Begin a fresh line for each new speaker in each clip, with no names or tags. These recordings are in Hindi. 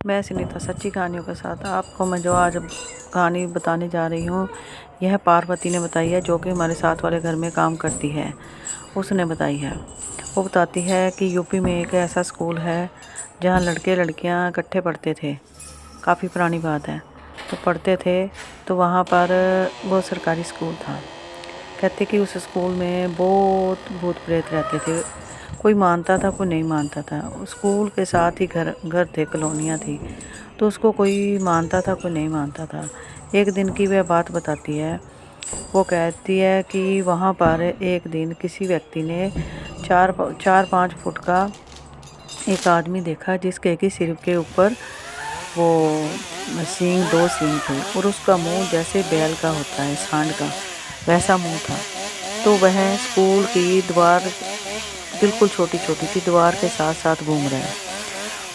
मैं सुनीता सच्ची कहानियों के साथ आपको मैं जो आज कहानी बताने जा रही हूँ, यह पार्वती ने बताई है, जो कि हमारे साथ वाले घर में काम करती है। उसने बताई है। वो बताती है कि यूपी में एक ऐसा स्कूल है जहाँ लड़के लड़कियाँ इकट्ठे पढ़ते थे। काफ़ी पुरानी बात है। तो पढ़ते थे तो वहाँ पर वो सरकारी स्कूल था। कहते कि उस स्कूल में बहुत भूत प्रेत रहते थे। कोई मानता था, कोई नहीं मानता था। स्कूल के साथ ही घर घर थे, कॉलोनियाँ थी, तो उसको कोई मानता था, कोई नहीं मानता था। एक दिन की वह बात बताती है। वो कहती है कि वहाँ पर एक दिन किसी व्यक्ति ने 4-5 फुट का एक आदमी देखा, जिसके कि सिर के ऊपर वो सींग 2 सींग थे और उसका मुंह जैसे बैल का होता है, सांड का, वैसा मुंह था। तो वह स्कूल की दीवार, बिल्कुल छोटी छोटी सी दीवार के साथ साथ घूम रहा है।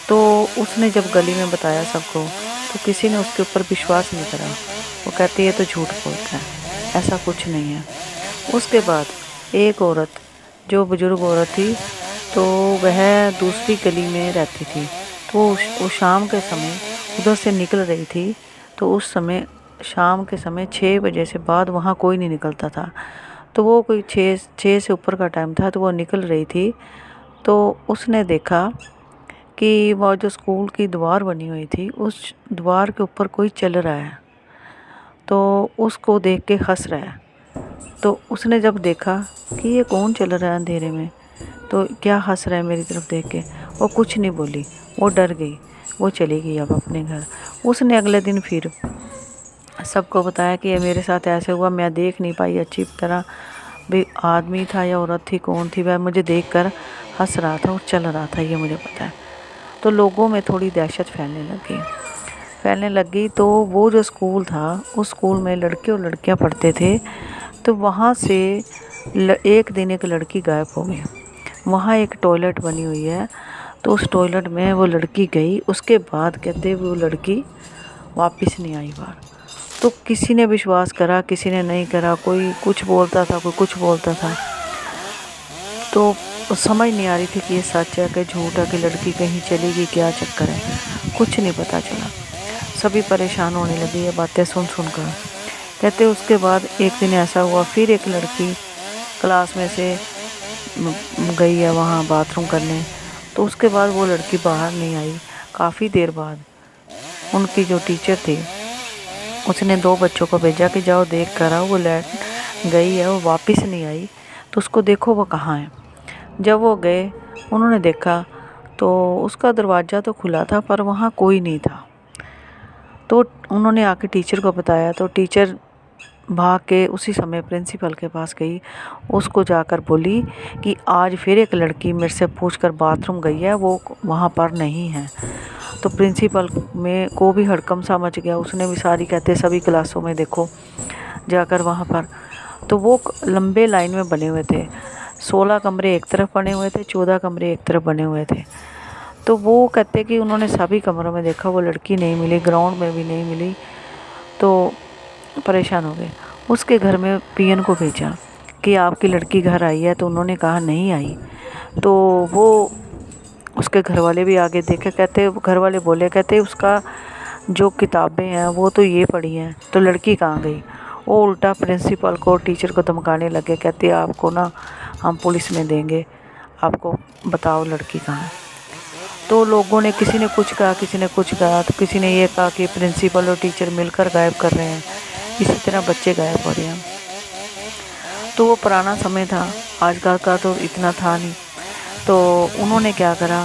तो उसने जब गली में बताया सबको, तो किसी ने उसके ऊपर विश्वास नहीं करा। वो कहती है तो झूठ बोलता है, ऐसा कुछ नहीं है। उसके बाद एक औरत, जो बुजुर्ग औरत थी, तो वह दूसरी गली में रहती थी। तो वो शाम के समय उधर से निकल रही थी। तो उस समय शाम के समय 6 बजे से बाद वहाँ कोई नहीं निकलता था। तो वो कोई 6 से ऊपर का टाइम था, तो वो निकल रही थी। तो उसने देखा कि वो जो स्कूल की दीवार बनी हुई थी, उस दीवार के ऊपर कोई चल रहा है। तो उसको देख के हंस रहा है। तो उसने जब देखा कि ये कौन चल रहा है अंधेरे में, तो क्या हंस रहा है मेरी तरफ देख के, वो कुछ नहीं बोली, वो डर गई, वो चली गई अब अपने घर। उसने अगले दिन फिर सबको बताया कि ये मेरे साथ ऐसे हुआ, मैं देख नहीं पाई अच्छी तरह भी आदमी था या औरत थी, कौन थी, वह मुझे देखकर हंस रहा था और चल रहा था, ये मुझे पता है। तो लोगों में थोड़ी दहशत फैलने लगी। तो वो जो स्कूल था, उस स्कूल में लड़के और लड़कियां पढ़ते थे। तो वहाँ से एक दिन एक लड़की गायब हो गई। वहाँ एक टॉयलेट बनी हुई है, तो उस टॉयलेट में वो लड़की गई। उसके बाद कहते वो लड़की वापस नहीं आई बाहर। तो किसी ने विश्वास करा, किसी ने नहीं करा, कोई कुछ बोलता था, कोई कुछ बोलता था। तो समझ नहीं आ रही थी कि ये सच है कि झूठ है, कि लड़की कहीं चली गई, क्या चक्कर है, कुछ नहीं पता चला। सभी परेशान होने लगे ये बातें सुन कर। कहते उसके बाद एक दिन ऐसा हुआ, फिर एक लड़की क्लास में से गई है वहाँ बाथरूम करने। तो उसके बाद वो लड़की बाहर नहीं आई। काफ़ी देर बाद उनकी जो टीचर थी, उसने 2 बच्चों को भेजा कि जाओ देख कर आओ, वो लैट गई है, वो वापस नहीं आई, तो उसको देखो वो कहाँ है। जब वो गए, उन्होंने देखा तो उसका दरवाज़ा तो खुला था, पर वहाँ कोई नहीं था। तो उन्होंने आके टीचर को बताया। तो टीचर भाग के उसी समय प्रिंसिपल के पास गई। उसको जाकर बोली कि आज फिर एक लड़की मेरे से पूछकर बाथरूम गई है, वो वहाँ पर नहीं है। तो प्रिंसिपल में को भी हड़कम सा मच गया। उसने भी सारी, कहते सभी क्लासों में देखो जाकर वहाँ पर। तो वो लंबे लाइन में बने हुए थे। 16 कमरे एक तरफ बने हुए थे, 14 कमरे एक तरफ बने हुए थे। तो वो कहते कि उन्होंने सभी कमरों में देखा, वो लड़की नहीं मिली, ग्राउंड में भी नहीं मिली। तो परेशान हो गए। उसके घर में पियन को भेजा कि आपकी लड़की घर आई है। तो उन्होंने कहा नहीं आई। तो वो उसके घर वाले भी आगे देखे। कहते घर वाले बोले, कहते उसका जो किताबें हैं वो तो ये पढ़ी हैं, तो लड़की कहाँ गई। वो उल्टा प्रिंसिपल को, टीचर को धमकाने लगे। कहते आपको ना हम पुलिस में देंगे, आपको बताओ लड़की कहाँ है। तो लोगों ने, किसी ने कुछ कहा, किसी ने कुछ कहा। तो किसी ने ये कहा कि प्रिंसिपल और टीचर मिलकर गायब कर रहे हैं, इसी तरह बच्चे गायब हो रहे हैं। तो वो पुराना समय था, आजकल का तो इतना था नहीं। तो उन्होंने क्या करा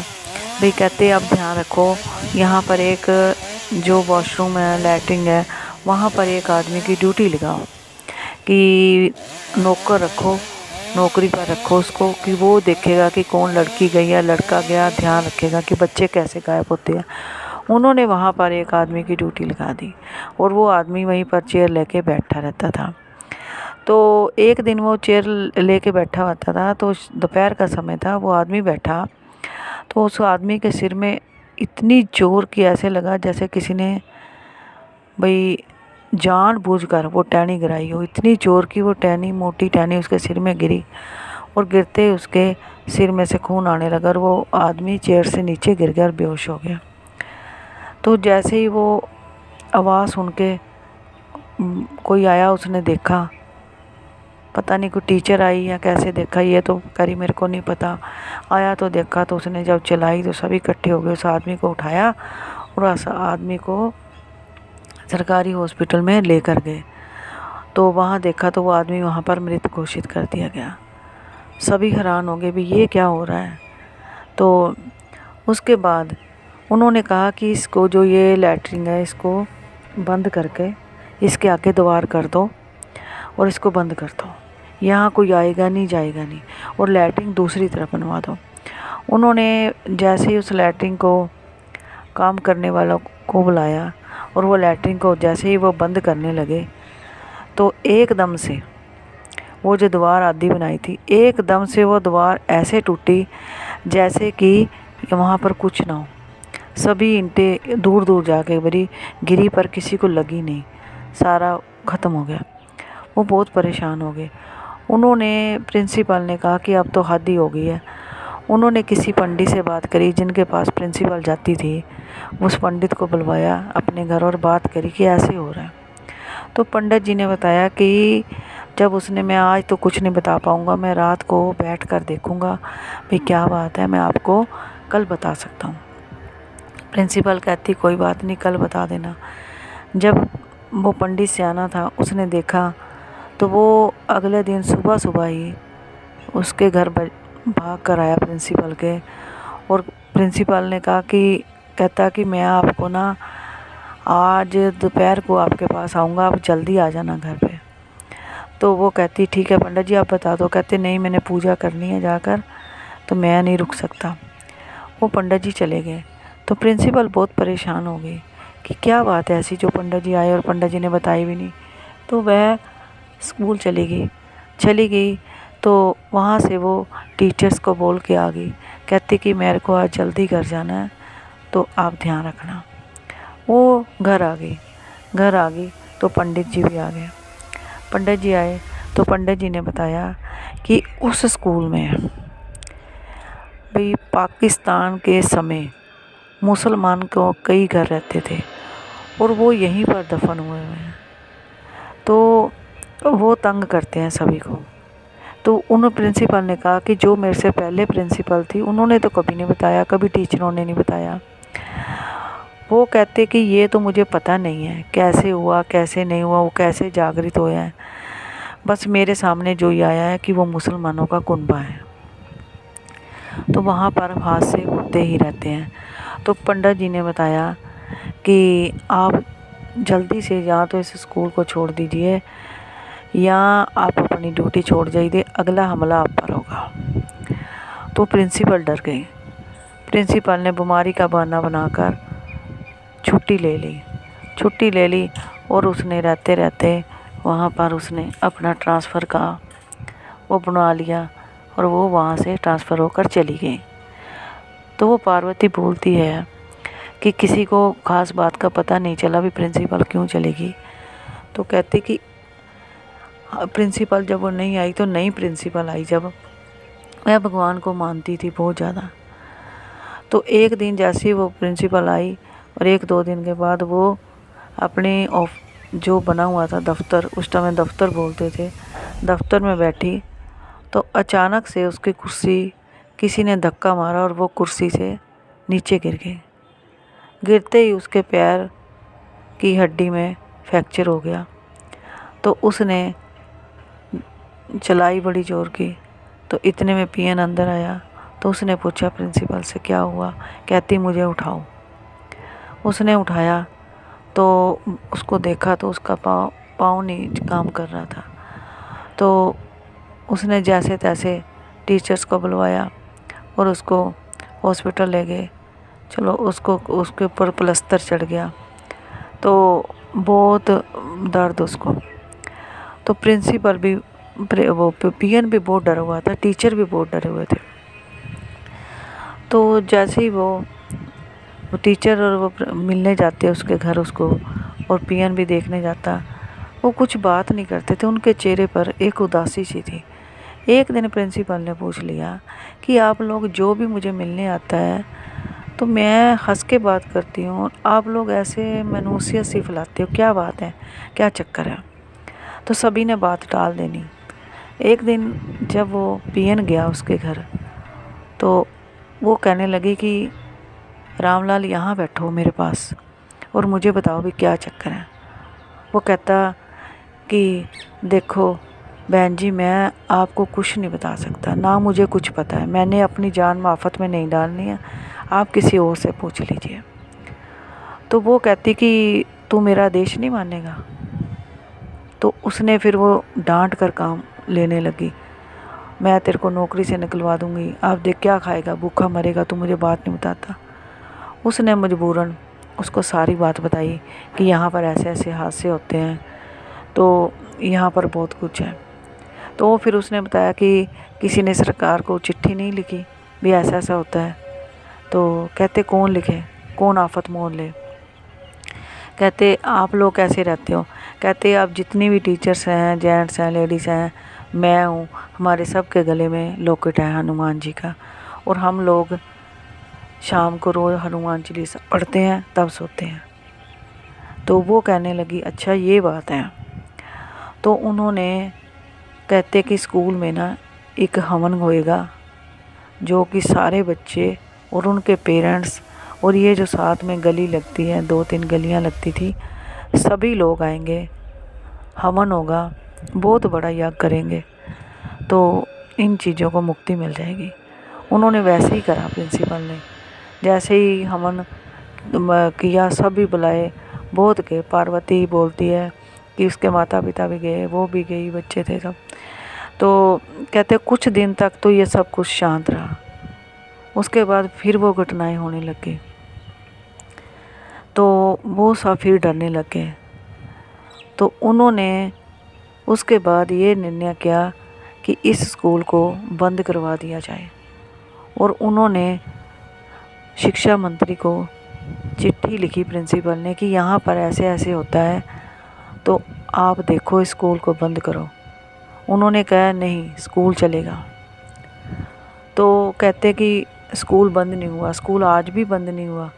भाई, कहते अब ध्यान रखो, यहाँ पर एक जो वॉशरूम है, लैट्रिन है, वहाँ पर एक आदमी की ड्यूटी लगाओ, कि नौकर रखो, नौकरी पर रखो उसको, कि वो देखेगा कि कौन लड़की गई या लड़का गया, ध्यान रखेगा कि बच्चे कैसे गायब होते हैं। उन्होंने वहाँ पर एक आदमी की ड्यूटी लगा दी और वो आदमी वहीं पर चेयर लेके बैठा रहता था। तो एक दिन वो चेयर लेके बैठा होता था। तो दोपहर का समय था, वो आदमी बैठा। तो उस आदमी के सिर में इतनी जोर की ऐसे लगा जैसे किसी ने भाई जानबूझकर वो टहनी गिराई हो। इतनी जोर की वो टहनी, मोटी टहनी उसके सिर में गिरी और गिरते उसके सिर में से खून आने लगा और वो आदमी चेयर से नीचे गिर गया और बेहोश हो गया। तो जैसे ही वो आवाज़ सुन के कोई आया, उसने देखा, पता नहीं कोई टीचर आई या कैसे देखा, ये तो करी मेरे को नहीं पता। आया तो देखा, तो उसने जब चलाई तो सभी इकट्ठे हो गए, उस आदमी को उठाया और उस आदमी को सरकारी हॉस्पिटल में लेकर गए। तो वहाँ देखा तो वो आदमी वहाँ पर मृत घोषित कर दिया गया। सभी हैरान हो गए भी ये क्या हो रहा है। तो उसके बाद उन्होंने कहा कि इसको जो ये लैट्रिन है इसको बंद करके इसके आगे द्वार कर दो और इसको बंद कर दो, यहाँ कोई आएगा नहीं जाएगा नहीं, और लैट्रिन दूसरी तरफ बनवा दो। उन्होंने जैसे ही उस लैट्रिन को काम करने वालों को बुलाया और वो लैट्रिन को जैसे ही वो बंद करने लगे तो एकदम से वो जो द्वार आदि बनाई थी, एकदम से वो द्वार ऐसे टूटी जैसे कि वहाँ पर कुछ ना हो। सभी ईंटें दूर दूर जाके गिरी पर किसी को लगी नहीं, सारा ख़त्म हो गया। वो बहुत परेशान हो गए। उन्होंने प्रिंसिपल ने कहा कि अब तो हद ही हो गई है। उन्होंने किसी पंडित से बात करी जिनके पास प्रिंसिपल जाती थी, उस पंडित को बुलवाया अपने घर और बात करी कि ऐसे हो रहा है। तो पंडित जी ने बताया कि जब उसने, मैं आज तो कुछ नहीं बता पाऊँगा, मैं रात को बैठ कर देखूँगा भाई क्या बात है, मैं आपको कल बता सकता हूँ। प्रिंसिपल कहती कोई बात नहीं, कल बता देना। जब वो पंडित से आना था, उसने देखा तो वो अगले दिन सुबह सुबह ही उसके घर भाग कर आया प्रिंसिपल के। और प्रिंसिपल ने कहा कि कहता कि मैं आपको ना आज दोपहर को आपके पास आऊँगा, आप जल्दी आ जाना घर पे। तो वो कहती ठीक है पंडित जी आप बता दो। कहते नहीं मैंने पूजा करनी है जाकर, तो मैं नहीं रुक सकता। वो पंडित जी चले गए। तो प्रिंसिपल बहुत परेशान हो गई कि क्या बात है ऐसी जो पंडित जी आए और पंडित जी ने बताई भी नहीं। तो वह स्कूल चली गई। तो वहाँ से वो टीचर्स को बोल के आ गई, कहती कि मेरे को आज जल्दी घर जाना है तो आप ध्यान रखना। वो घर आ गई तो पंडित जी भी आ गए। पंडित जी आए तो पंडित जी ने बताया कि उस स्कूल में भाई पाकिस्तान के समय मुसलमान को कई घर रहते थे और वो यहीं पर दफन हुए हैं, तो वो तंग करते हैं सभी को। तो उन प्रिंसिपल ने कहा कि जो मेरे से पहले प्रिंसिपल थी उन्होंने तो कभी नहीं बताया, कभी टीचरों ने नहीं बताया। वो कहते कि ये तो मुझे पता नहीं है कैसे हुआ कैसे नहीं हुआ, वो कैसे जागृत हुआ है, बस मेरे सामने जो ये आया है कि वो मुसलमानों का कुनबा है, तो वहाँ पर हादसे होते ही रहते हैं। तो पंडित जी ने बताया कि आप जल्दी से या तो इस स्कूल को छोड़ दीजिए या आप अपनी ड्यूटी छोड़ जाइए, अगला हमला आप पर होगा। तो प्रिंसिपल डर गई। प्रिंसिपल ने बीमारी का बहाना बनाकर छुट्टी ले ली और उसने रहते रहते वहाँ पर उसने अपना ट्रांसफ़र का वो बना लिया और वो वहाँ से ट्रांसफ़र होकर चली गई। तो वो पार्वती बोलती है कि किसी को ख़ास बात का पता नहीं चला भी प्रिंसिपल क्यों चलेगी। तो कहते कि प्रिंसिपल जब वो नहीं आई तो नई प्रिंसिपल आई, जब वह भगवान को मानती थी बहुत ज़्यादा। तो एक दिन जैसे ही वो प्रिंसिपल आई और 1-2 दिन के बाद वो अपने जो बना हुआ था दफ्तर, उस टाइम दफ्तर बोलते थे, दफ्तर में बैठी तो अचानक से उसकी कुर्सी किसी ने धक्का मारा और वो कुर्सी से नीचे गिर गई। गिरते ही उसके पैर की हड्डी में फ्रैक्चर हो गया। तो उसने चलाई बड़ी ज़ोर की, तो इतने में पीएन अंदर आया। तो उसने पूछा प्रिंसिपल से क्या हुआ, कहती मुझे उठाओ। उसने उठाया तो उसको देखा तो उसका पाँव नहीं काम कर रहा था। तो उसने जैसे तैसे टीचर्स को बुलवाया और उसको हॉस्पिटल ले गए। चलो उसके ऊपर प्लास्टर चढ़ गया तो बहुत दर्द उसको। तो प्रिंसिपल भी वो पीएन भी बहुत डरा हुआ था, टीचर भी बहुत डरे हुए थे। तो जैसे ही वो टीचर और वो मिलने जाते उसके घर उसको, और पीएन भी देखने जाता, वो कुछ बात नहीं करते थे, उनके चेहरे पर एक उदासी सी थी। एक दिन प्रिंसिपल ने पूछ लिया कि आप लोग जो भी मुझे मिलने आता है तो मैं हंस के बात करती हूँ और आप लोग ऐसे मनहूसियत सी फैलाते हो, क्या बात है, क्या चक्कर है। तो सभी ने बात टाल देनी। एक दिन जब वो पीएन गया उसके घर, तो वो कहने लगी कि रामलाल यहाँ बैठो मेरे पास और मुझे बताओ भी क्या चक्कर है। वो कहता कि देखो बहन जी, मैं आपको कुछ नहीं बता सकता, ना मुझे कुछ पता है, मैंने अपनी जान आफत में नहीं डालनी है, आप किसी और से पूछ लीजिए। तो वो कहती कि तू मेरा आदेश नहीं मानेगा। तो उसने फिर वो डांट कर काम लेने लगी, मैं तेरे को नौकरी से निकलवा दूंगी, आप देख क्या खाएगा, भूखा मरेगा, तू मुझे बात नहीं बताता। उसने मजबूरन उसको सारी बात बताई कि यहाँ पर ऐसे ऐसे हादसे होते हैं, तो यहाँ पर बहुत कुछ है। तो फिर उसने बताया कि किसी ने सरकार को चिट्ठी नहीं लिखी भी ऐसा ऐसा होता है। तो कहते कौन लिखे, कौन आफत मोल ले। कहते आप लोग कैसे रहते हो। कहते आप जितनी भी टीचर्स हैं, जेंट्स हैं, लेडीज़ हैं, मैं हूँ, हमारे सब के गले में लॉकेट है हनुमान जी का, और हम लोग शाम को रोज़ हनुमान चालीसा पढ़ते हैं तब सोते हैं। तो वो कहने लगी अच्छा ये बात है। तो उन्होंने कहते कि स्कूल में ना एक हवन होएगा, जो कि सारे बच्चे और उनके पेरेंट्स और ये जो साथ में गली लगती है, 2-3 गलियां लगती थी, सभी लोग आएंगे, हवन होगा, बहुत बड़ा यज्ञ करेंगे, तो इन चीज़ों को मुक्ति मिल जाएगी। उन्होंने वैसे ही करा प्रिंसिपल ने, जैसे ही हवन किया सभी बुलाए, बहुत के। पार्वती बोलती है कि उसके माता पिता भी गए, वो भी गई, बच्चे थे सब। तो कहते कुछ दिन तक तो ये सब कुछ शांत रहा, उसके बाद फिर वो घटनाएं होने लगी, तो वो सब फिर डरने लगे। तो उन्होंने उसके बाद ये निर्णय किया कि इस स्कूल को बंद करवा दिया जाए, और उन्होंने शिक्षा मंत्री को चिट्ठी लिखी प्रिंसिपल ने कि यहाँ पर ऐसे ऐसे होता है, तो आप देखो स्कूल को बंद करो। उन्होंने कहा नहीं, स्कूल चलेगा। तो कहते कि स्कूल बंद नहीं हुआ, स्कूल आज भी बंद नहीं हुआ,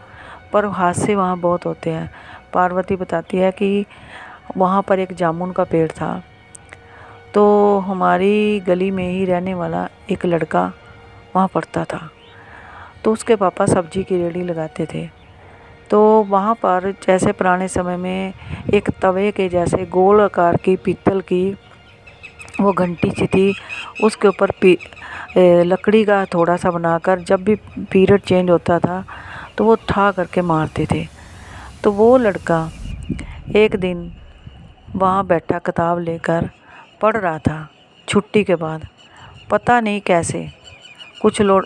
पर हादसे वहाँ बहुत होते हैं। पार्वती बताती है कि वहाँ पर एक जामुन का पेड़ था, तो हमारी गली में ही रहने वाला एक लड़का वहाँ पढ़ता था, तो उसके पापा सब्जी की रेहड़ी लगाते थे। तो वहाँ पर जैसे पुराने समय में एक तवे के जैसे गोल आकार की पीतल की वो घंटी सी थी, उसके ऊपर लकड़ी का थोड़ा सा बनाकर जब भी पीरियड चेंज होता था तो वो ठा करके मारते थे। तो वो लड़का एक दिन वहाँ बैठा किताब लेकर पढ़ रहा था छुट्टी के बाद, पता नहीं कैसे कुछ लोग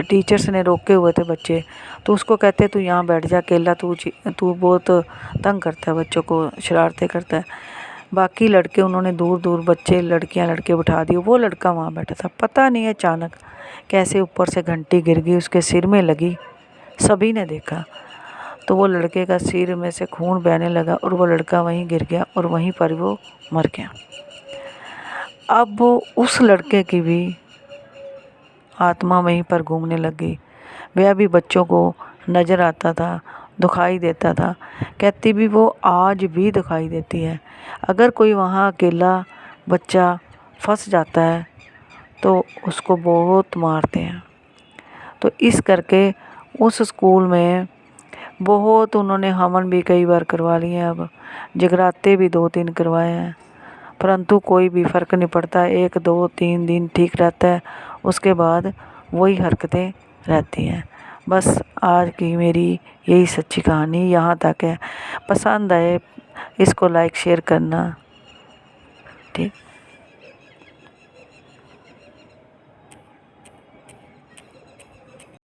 टीचर्स ने रोके हुए थे बच्चे, तो उसको कहते तू यहाँ बैठ जा अकेला, तू बहुत तंग करता है बच्चों को, शरारतें करता है। बाकी लड़के उन्होंने दूर दूर बच्चे लड़कियाँ लड़के बिठा दिए, वो लड़का वहाँ बैठा था। पता नहीं अचानक कैसे ऊपर से घंटी गिर गई, उसके सिर में लगी, सभी ने देखा। तो वो लड़के का सिर में से खून बहने लगा और वो लड़का वहीं गिर गया और वहीं पर वो मर गया। अब उस लड़के की भी आत्मा वहीं पर घूमने लगी, वह भी बच्चों को नज़र आता था, दिखाई देता था। कहती भी वो आज भी दिखाई देती है। अगर कोई वहाँ अकेला बच्चा फंस जाता है तो उसको बहुत मारते हैं। तो इस करके उस स्कूल में बहुत उन्होंने हवन भी कई बार करवा लिए हैं, अब जगराते भी 2-3 करवाए हैं, परंतु कोई भी फ़र्क नहीं पड़ता। 1-2-3 दिन ठीक रहता है, उसके बाद वही हरकतें रहती हैं। बस आज की मेरी यही सच्ची कहानी यहाँ तक है। पसंद आए इसको लाइक शेयर करना, ठीक।